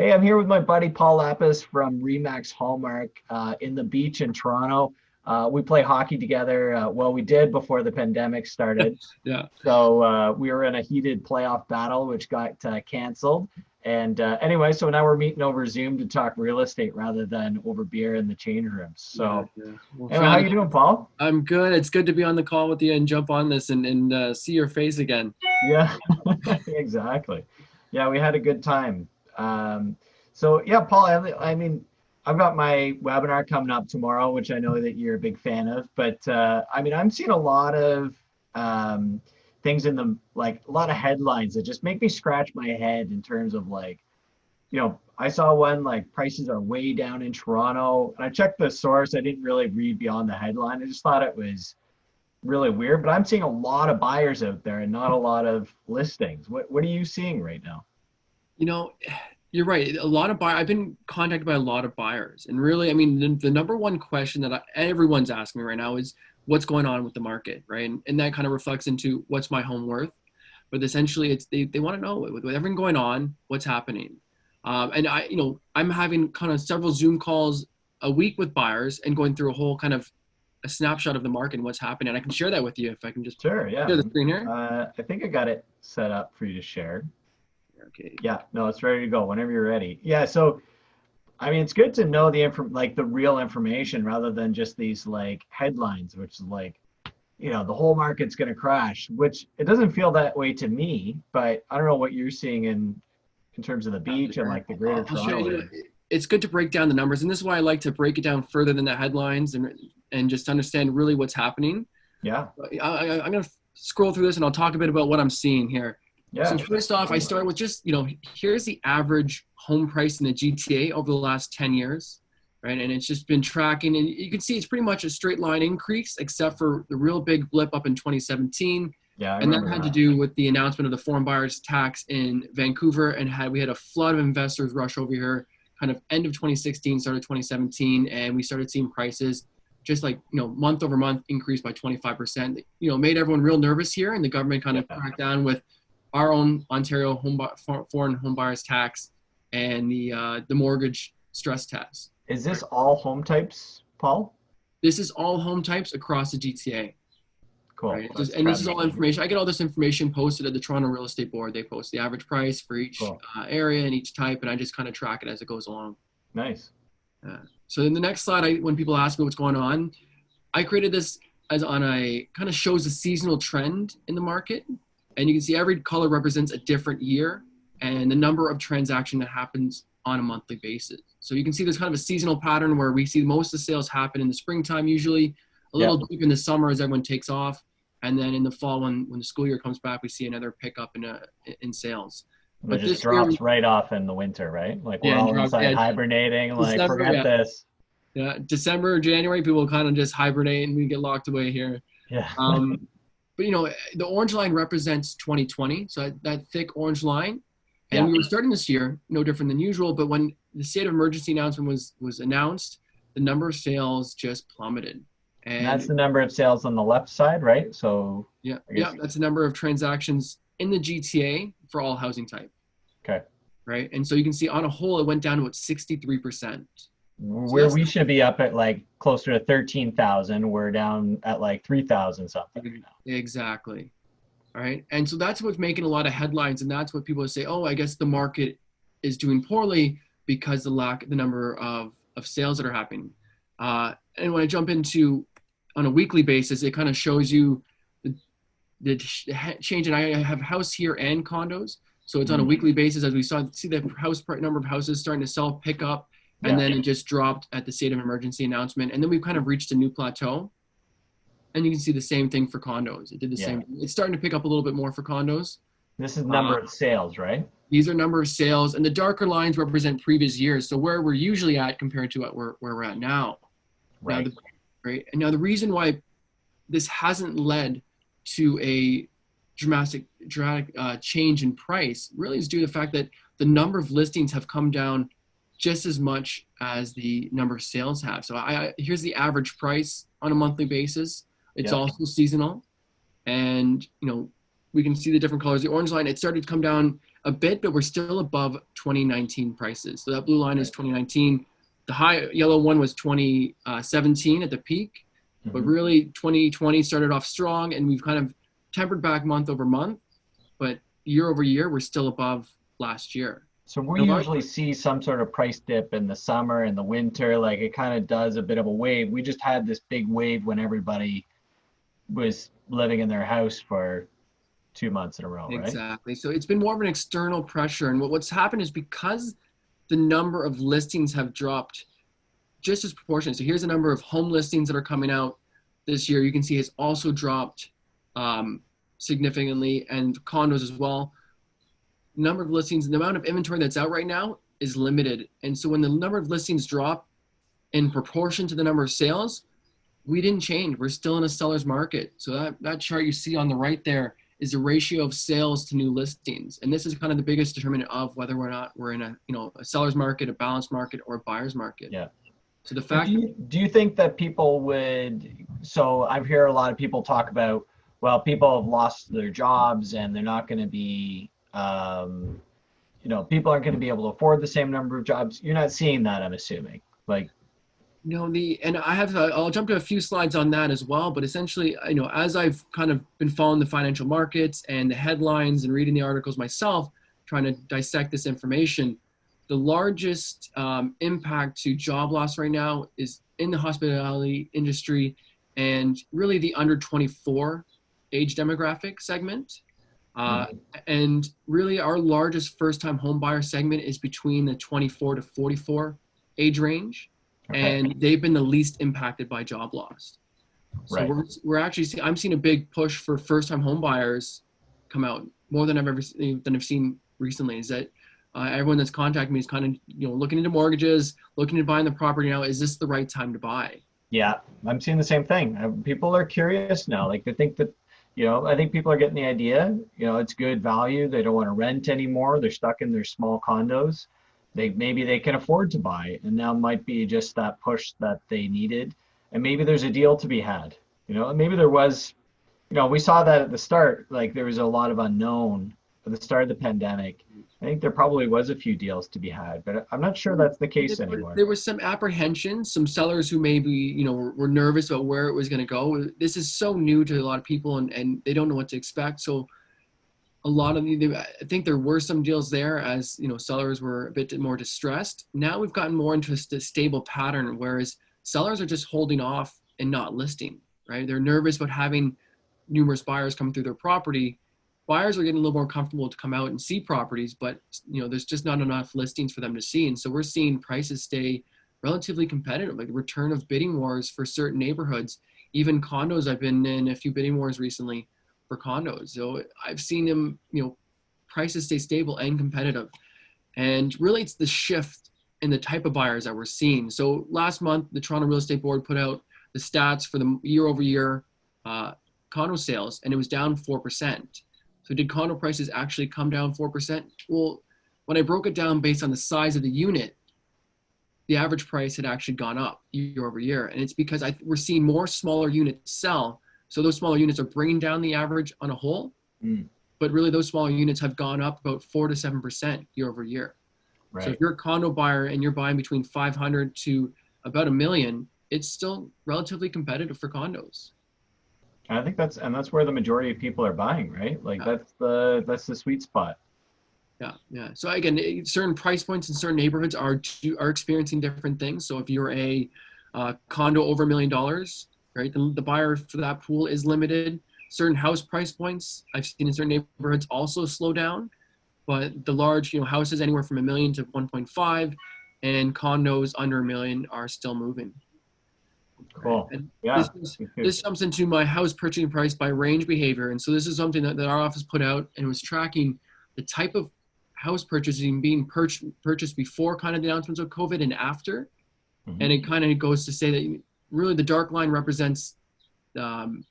Hey, I'm here with my buddy Paul Lapis from Remax Hallmark in the beach in Toronto. We play hockey together. Well, we did before the pandemic started. Yeah. So we were in a heated playoff battle, which got canceled. And anyway, so now we're meeting over Zoom to talk real estate rather than over beer in the change rooms. Yeah, So yeah. Well, anyway, how you doing, Paul? I'm good. It's good to be on the call with you and jump on this and see your face again. Yeah, exactly. Yeah, we had a good time. So yeah, Paul, I mean, I've got my webinar coming up tomorrow, which I know that you're a big fan of, but I mean, I'm seeing a lot of um, things in the like a lot of headlines that just make me scratch my head in terms of like, I saw one like prices are way down in Toronto, and I checked the source. I didn't really read beyond the headline. I just thought it was really weird, but I'm seeing a lot of buyers out there and not a lot of listings. What are you seeing right now? You know, you're right. A lot of I've been contacted by a lot of buyers, and really, I mean, the number one question that everyone's asking me right now is what's going on with the market, right? And that kind of reflects into what's my home worth. But essentially, it's they want to know with everything going on, what's happening. And I'm having kind of several Zoom calls a week with buyers and going through a whole kind of a snapshot of the market and what's happening. I can share that with you if I can just Sure, yeah. share the screen here. I think I got it set up for you to share. Okay. Yeah, no, it's ready to go whenever you're ready. Yeah, so I mean, it's good to know like the real information rather than just these like headlines, which is like, the whole market's going to crash, which it doesn't feel that way to me, but I don't know what you're seeing in terms of the beach and like the greater I'll show Toronto you. area. It's good to break down the numbers, and this is why I like to break it down further than the headlines and just understand really what's happening. Yeah, I'm going to scroll through this, and I'll talk a bit about what I'm seeing here. yeah. So first off, I start with just, here's the average home price in the GTA over the last 10 years, right? And it's just been tracking, and you can see it's pretty much a straight line increase, except for the real big blip up in 2017. Yeah, I And that remember had to that. do with the announcement of the foreign buyers tax in Vancouver, and we had a flood of investors rush over here, kind of end of 2016, started 2017, and we started seeing prices just like month over month increase by 25%. Made everyone real nervous here, and the government kind of Yeah. cracked down with our own Ontario foreign home buyers tax and the mortgage stress test. Is this all home types, Paul? This is all home types across the GTA. Cool. Right. And this is all information. I get all this information posted at the Toronto Real Estate Board. They post the average price for each Cool. area and each type, and I just kind of track it as it goes along. Nice. So in the next slide, when people ask me what's going on, I created this as on a kind of shows a seasonal trend in the market. And you can see every color represents a different year and the number of transactions that happens on a monthly basis. So you can see there's kind of a seasonal pattern where we see most of the sales happen in the springtime, usually a little deep in the summer as everyone takes off. And then in the fall, when the school year comes back, we see another pickup in sales. But just drops right off in the winter, right? Like we're all inside hibernating, like forget this. Yeah, December, January, people kind of just hibernate and we get locked away here. Yeah. But the orange line represents 2020, so that thick orange line. And we were starting this year, no different than usual, but when the state of emergency announcement was announced, the number of sales just plummeted. And that's the number of sales on the left side, right? So that's the number of transactions in the GTA for all housing type. Okay. Right, and so you can see on a whole, it went down to about 63%. Where we should be up at like closer to 13,000, we're down at like 3,000 something right now. Exactly. All right. And so that's what's making a lot of headlines. And that's what people say, oh, I guess the market is doing poorly because the number of sales that are happening. And when I jump into on a weekly basis, it kind of shows you the change. And I have house here and condos. So it's on a weekly basis as we see the number of houses starting to sell, pick up. And then it just dropped at the state of emergency announcement. And then we've kind of reached a new plateau. And you can see the same thing for condos. It did the same. It's starting to pick up a little bit more for condos. This is number of sales, right? These are number of sales. And the darker lines represent previous years. So where we're usually at compared to where we're at now. Right. And now the reason why this hasn't led to a dramatic change in price really is due to the fact that the number of listings have come down just as much as the number of sales have. So here's the average price on a monthly basis. It's also seasonal. And, we can see the different colors. The orange line, it started to come down a bit, but we're still above 2019 prices. So that blue line is 2019. The high yellow one was 2017 at the peak, but Mhm. really 2020 started off strong, and we've kind of tempered back month over month, but year over year, we're still above last year. So we And a lot, usually see some sort of price dip in the summer and the winter, like it kind of does a bit of a wave. We just had this big wave when everybody was living in their house for 2 months in a row, right? exactly. So it's been more of an external pressure, and what's happened is because the number of listings have dropped just as proportionate. So here's the number of home listings that are coming out this year. You can see it's also dropped um, significantly, and condos as well. Number of listings, the amount of inventory that's out right now is limited. And so when the number of listings drop in proportion to the number of sales, we didn't change. We're still in a seller's market. So that chart you see on the right there is the ratio of sales to new listings. And this is kind of the biggest determinant of whether or not we're in a seller's market, a balanced market, or a buyer's market. Yeah. So the But fact do you think that people would, so I've heard a lot of people talk about, well, people have lost their jobs and they're not going to be, people aren't going to be able to afford the same number of jobs. You're not seeing that, I'm assuming. Like, and I'll jump to a few slides on that as well, but essentially, as I've kind of been following the financial markets and the headlines and reading the articles myself, trying to dissect this information, the largest impact to job loss right now is in the hospitality industry and really the under 24 age demographic segment. Uh, mhm, and really our largest first time home buyer segment is between the 24 to 44 age range, okay, and they've been the least impacted by job loss. So right. we're actually I'm seeing a big push for first time home buyers come out more than I've seen recently. Is that everyone that's contacting me is kind of looking into mortgages, looking to buying the property now. Is this the right time to buy? Yeah, I'm seeing the same thing. People are curious now. Like they think that, I think people are getting the idea, it's good value. They don't want to rent anymore. They're stuck in their small condos. Maybe they can afford to buy, and now might be just that push that they needed. And maybe there's a deal to be had, and maybe there was, we saw that at the start, like there was a lot of unknown at the start of the pandemic. I think there probably was a few deals to be had, but I'm not sure that's the case anymore. There was some apprehension, some sellers who maybe were nervous about where it was going to go. This is so new to a lot of people, and they don't know what to expect. So a lot of I think there were some deals there as sellers were a bit more distressed. Now we've gotten more into a stable pattern, whereas sellers are just holding off and not listing. Right? They're nervous about having numerous buyers come through their property. Buyers are getting a little more comfortable to come out and see properties, but there's just not enough listings for them to see, and so we're seeing prices stay relatively competitive, like the return of bidding wars for certain neighborhoods. Even condos, I've been in a few bidding wars recently for condos, so I've seen them, prices stay stable and competitive, and really it's the shift in the type of buyers that we're seeing. So last month, the Toronto Real Estate Board put out the stats for the year over year condo sales, and it was down 4%. So did condo prices actually come down 4%? Well, when I broke it down based on the size of the unit, the average price had actually gone up year over year. And it's because we're seeing more smaller units sell. So those smaller units are bringing down the average on a whole. Mm, But really those smaller units have gone up about 4 to 7% year over year. So if right. you're a condo buyer and you're buying between 500 to about a million, it's still relatively competitive for condos. I think that's where the majority of people are buying, right? Like Yeah. that's the sweet spot. Yeah. So again, certain price points in certain neighborhoods are experiencing different things. So if you're a condo over $1 million, right, the buyer for that pool is limited. Certain house price points I've seen in certain neighborhoods also slow down, but the large, houses anywhere from a million to 1.5, and condos under a million are still moving. Right. Cool. And Yeah. Me too. this jumps into my house purchasing price by range behavior. And so this is something that our office put out and was tracking the type of house purchasing being purchased before kind of the announcements of COVID and after. And Mhm. it kind of goes to say that really the dark line represents kind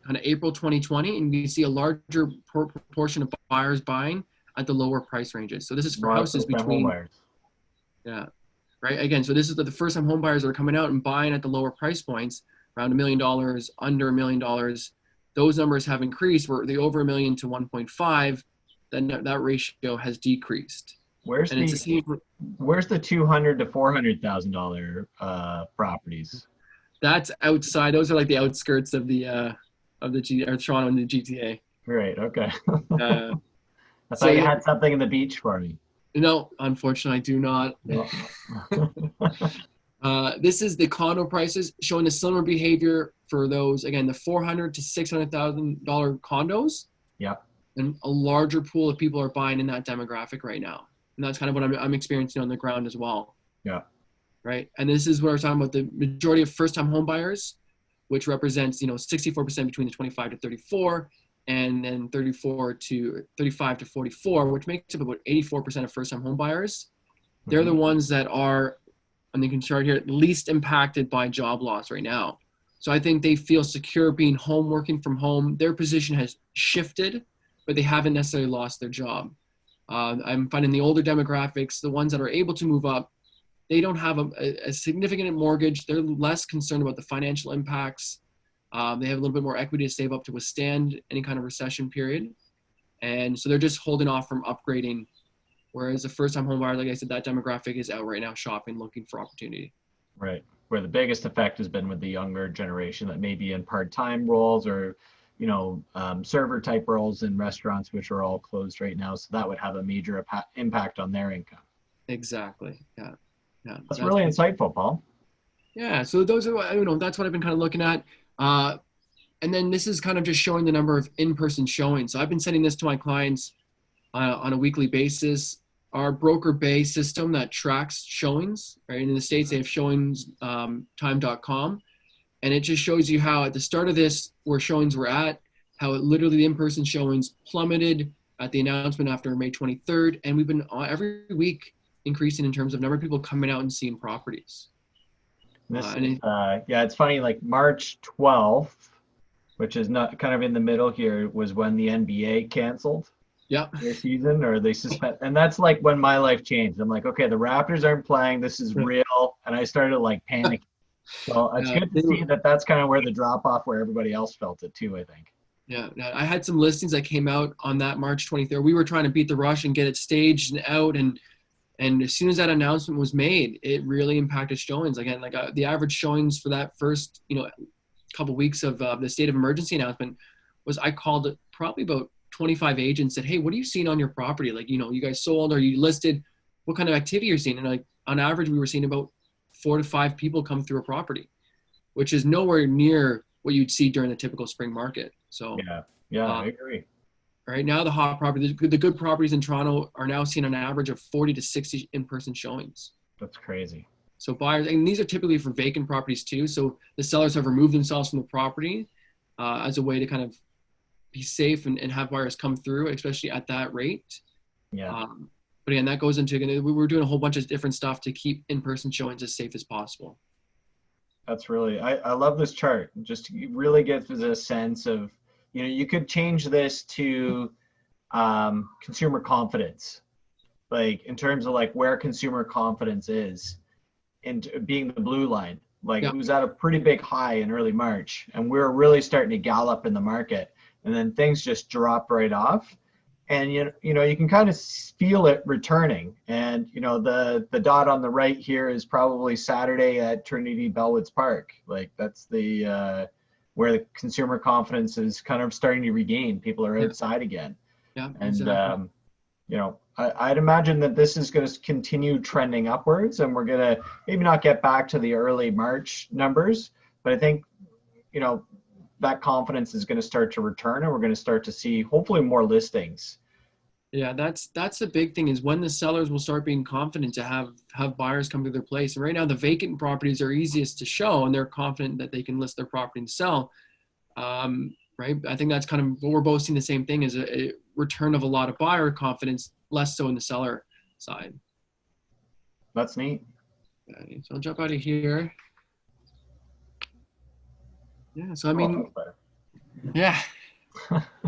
of April 2020, and you see a larger proportion of buyers buying at the lower price ranges. So this is A for lot of houses first-time home between, buyers. yeah, right? Again, so this is the first time home buyers that are coming out and buying at the lower price points, around $1 million, under $1 million. Those numbers have increased. Where the over a million to 1.5, that ratio has decreased. Where's And it's the the same. where's the $200,000 to $400,000 properties? That's outside. Those are like the outskirts of the or Toronto and the GTA. Right. Okay. Uh, I so thought you yeah, had something in the beach for me. no, unfortunately, I do not. No. This is the condo prices showing a similar behavior for those, again, the $400,000 to $600,000 condos, Yep. and a larger pool of people are buying in that demographic right now. And that's kind of what I'm experiencing on the ground as well. Yeah. Right. And this is where we're talking about the majority of first-time home buyers, which represents, 64% between the 25 to 34, and then 34 to 35 to 44, which makes up about 84% of first-time home buyers. They're the ones that are, and you can chart here, least impacted by job loss right now. So I think they feel secure being home, working from home. Their position has shifted, but they haven't necessarily lost their job. I'm finding the older demographics, the ones that are able to move up, they don't have a significant mortgage. They're less concerned about the financial impacts. They have a little bit more equity to save up to withstand any kind of recession period. And so they're just holding off from upgrading. Whereas a first-time home buyer, like I said, that demographic is out right now shopping, looking for opportunity. Right. Where the biggest effect has been with the younger generation that may be in part-time roles or, server type roles in restaurants, which are all closed right now. So that would have a major impact on their income. Exactly. Yeah. Yeah. That's really insightful, Paul. Yeah. So those are, that's what I've been kind of looking at. And then this is kind of just showing the number of in-person showings. So I've been sending this to my clients on a weekly basis. Our broker bay system that tracks showings, right? In the States, they have showingstime.com. And it just shows you how at the start of this, where showings were at, how it literally the in-person showings plummeted at the announcement after May 23rd. And we've been every week increasing in terms of number of people coming out and seeing properties. It's funny, like March 12th, which is not kind of in the middle here, was when the NBA canceled their season, or they suspend. And that's like when my life changed. I'm like, okay, the Raptors aren't playing. This is real. And I started like panicking. So it's good to see that that's kind of where the drop off where everybody else felt it too, I think. Yeah, I had some listings that came out on that March 23rd. We were trying to beat the rush and get it staged and out. And as soon as that announcement was made, it really impacted showings. Again, like the average showings for that first, couple weeks of the state of emergency announcement was, I called probably about 25 agents, said, hey, what are you seeing on your property? Like, you guys sold, or you listed, what kind of activity you're seeing? And like on average, we were seeing about 4 to 5 people come through a property, which is nowhere near what you'd see during the typical spring market. So I agree. Right now, the hot property, the good properties in Toronto are now seeing an average of 40 to 60 in-person showings. That's crazy. So buyers, and these are typically for vacant properties too. So the sellers have removed themselves from the property as a way to kind of be safe and have buyers come through, especially at that rate. Yeah. But again, that goes into, we're doing a whole bunch of different stuff to keep in-person showings as safe as possible. That's really, I love this chart. Just really gives us a sense of, you could change this to consumer confidence, like in terms of like where consumer confidence is, and being the blue line. Like it was at a pretty big high in early March, and we were really starting to gallop in the market, and then things just dropped right off. And you can kind of feel it returning. And the dot on the right here is probably Saturday at Trinity Bellwoods Park. Like that's the where the consumer confidence is kind of starting to regain. People are outside again. Yeah, and exactly. I'd imagine that this is going to continue trending upwards, and we're going to maybe not get back to the early March numbers, but I think that confidence is going to start to return, and we're going to start to see hopefully more listings. Yeah, that's the big thing, is when the sellers will start being confident to have buyers come to their place. And right now the vacant properties are easiest to show, and they're confident that they can list their property and sell. Right. I think that's kind of what we're both seeing, the same thing, is a return of a lot of buyer confidence, less so in the seller side. That's neat. Okay, so I'll jump out of here. Yeah. So, I mean, yeah,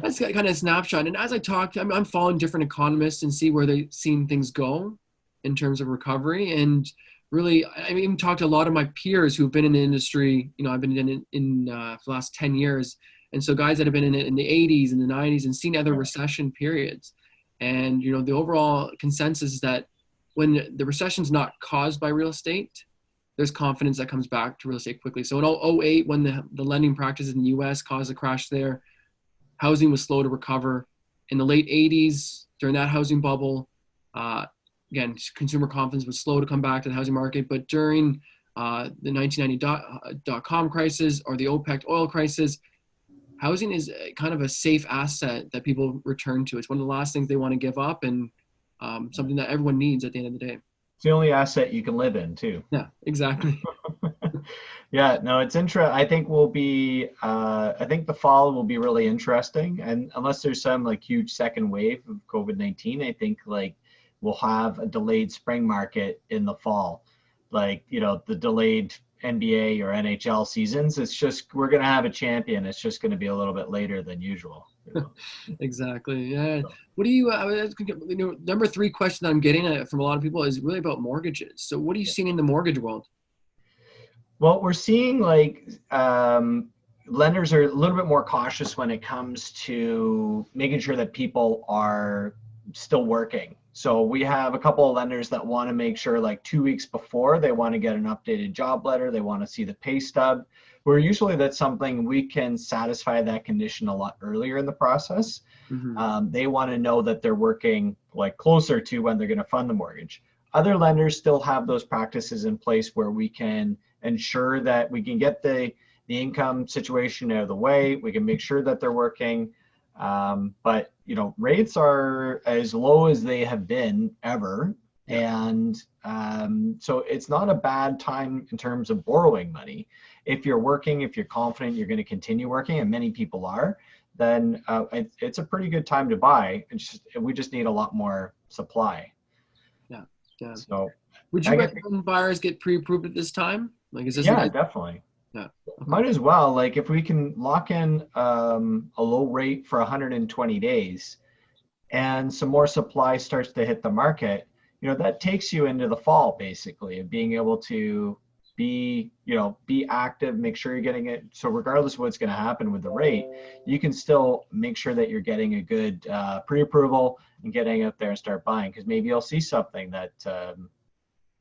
that's kind of a snapshot. And as I talk, I'm following different economists and see where they've seen things go in terms of recovery. And really, I even talked to a lot of my peers who've been in the industry. I've been in for the last 10 years. And so guys that have been in it in the 80s and the 90s and seen other recession periods. And, the overall consensus is that when the recession's not caused by real estate, there's confidence that comes back to real estate quickly. So in '08, when the lending practices in the US caused a crash there, housing was slow to recover. In the late '80s, during that housing bubble, again, consumer confidence was slow to come back to the housing market. But during the 1990 dot-com crisis or the OPEC oil crisis, housing is kind of a safe asset that people return to. It's one of the last things they want to give up, and something that everyone needs at the end of the day. It's the only asset you can live in too. Yeah, exactly. Yeah, no, it's interesting. I think I think the fall will be really interesting. And unless there's some like huge second wave of COVID-19, I think like we'll have a delayed spring market in the fall. Like, the delayed NBA or NHL seasons. It's just, we're going to have a champion. It's just going to be a little bit later than usual. Exactly. Yeah. What do you, number 3 question I'm getting from a lot of people is really about mortgages. So what are you seeing in the mortgage world? Well, we're seeing like lenders are a little bit more cautious when it comes to making sure that people are still working. So we have a couple of lenders that want to make sure like 2 weeks before they want to get an updated job letter, they want to see the pay stub. Where usually that's something we can satisfy that condition a lot earlier in the process. Mm-hmm. They want to know that they're working like closer to when they're going to fund the mortgage. Other lenders still have those practices in place where we can ensure that we can get the income situation out of the way. We can make sure that they're working. But rates are as low as they have been ever. Yeah. And so it's not a bad time in terms of borrowing money. If you're working, if you're confident you're going to continue working, and many people are, then it's a pretty good time to buy. We just need a lot more supply. Yeah. Yeah. So would you recommend buyers get pre-approved at this time? Like, is this definitely. Yeah. Okay. Might as well. Like if we can lock in a low rate for 120 days and some more supply starts to hit the market, that takes you into the fall basically, of being able to be active, make sure you're getting it. So regardless of what's going to happen with the rate, you can still make sure that you're getting a good pre-approval and getting out there and start buying, because maybe you'll see something that,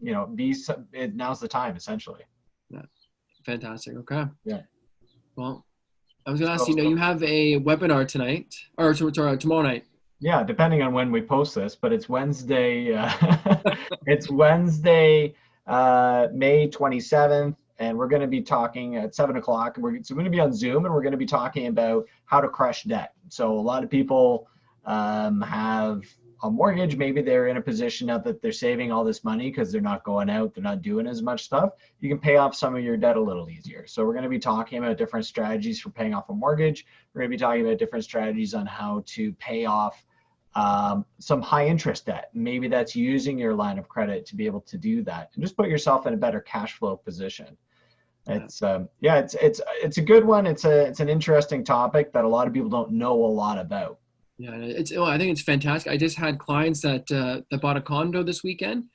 now's the time essentially. Yeah. Fantastic. Okay. Yeah. Well, I was going to ask you have a webinar tonight or tomorrow night. Yeah, depending on when we post this, but it's Wednesday. It's Wednesday, May 27th, and we're going to be talking at 7 o'clock. We're going to be on Zoom, and we're going to be talking about how to crush debt. So a lot of people have a mortgage. Maybe they're in a position now that they're saving all this money because they're not going out, they're not doing as much stuff. You can pay off some of your debt a little easier. So we're going to be talking about different strategies for paying off a mortgage. We're going to be talking about different strategies on how to pay off some high interest debt. Maybe that's using your line of credit to be able to do that and just put yourself in a better cash flow position. It's it's a good one. It's an interesting topic that a lot of people don't know a lot about. Yeah, I think it's fantastic. I just had clients that bought a condo this weekend,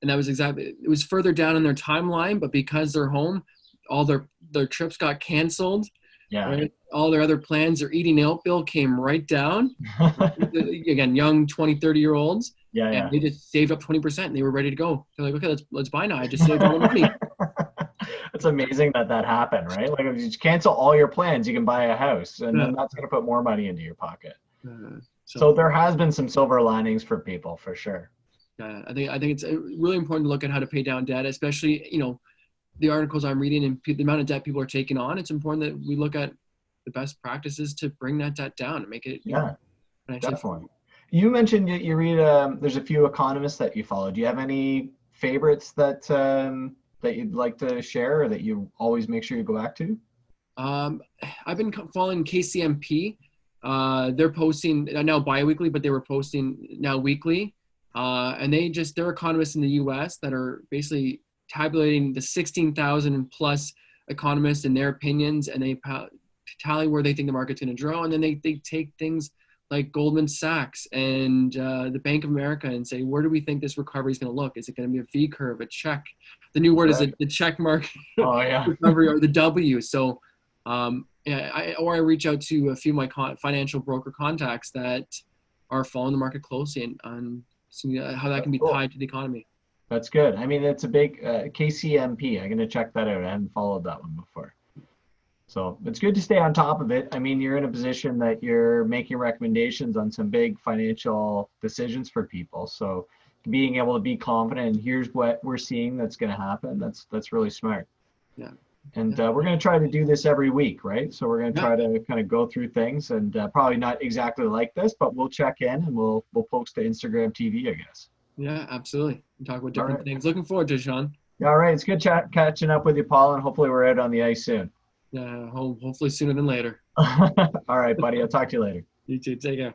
and that was it was further down in their timeline, but because they're home, all their trips got canceled. Yeah. Right? All their other plans, their eating out bill came right down. Again, young 20, 30-year-olds. Yeah, and they just saved up 20% and they were ready to go. They're like, okay, let's buy now. I just saved all the money. It's amazing that happened, right? Like if you cancel all your plans, you can buy a house, and then that's going to put more money into your pocket. So there has been some silver linings for people, for sure. I think it's really important to look at how to pay down debt, especially, the articles I'm reading and the amount of debt people are taking on. It's important that we look at the best practices to bring that debt down and make it. Definitely. You mentioned you read, there's a few economists that you follow. Do you have any favorites that you'd like to share, or that you always make sure you go back to? I've been following KCMP. They're posting now bi-weekly, but they were posting now weekly. And they're economists in the US that are basically tabulating the 16,000 plus economists and their opinions, and they tally where they think the market's going to grow. And then they take things like Goldman Sachs and the Bank of America and say, where do we think this recovery is going to look? Is it going to be a V curve, a check? The new word is the check mark recovery, or the W. So I reach out to a few of my financial broker contacts that are following the market closely and seeing how that can be Cool. tied to the economy. That's good. I mean, it's a big KCMP. I'm going to check that out. I haven't followed that one before. So it's good to stay on top of it. I mean, you're in a position that you're making recommendations on some big financial decisions for people. So being able to be confident and here's what we're seeing that's going to happen, that's really smart. Yeah. And we're going to try to do this every week, right? So we're going to try to kind of go through things and probably not exactly like this, but we'll check in and we'll post to Instagram TV, I guess. Yeah, absolutely. And talk about different things. Looking forward to it, Sean. All right. It's good catching up with you, Paul, and hopefully we're out on the ice soon. Yeah, hopefully sooner than later. All right, buddy. I'll talk to you later. You too. Take care.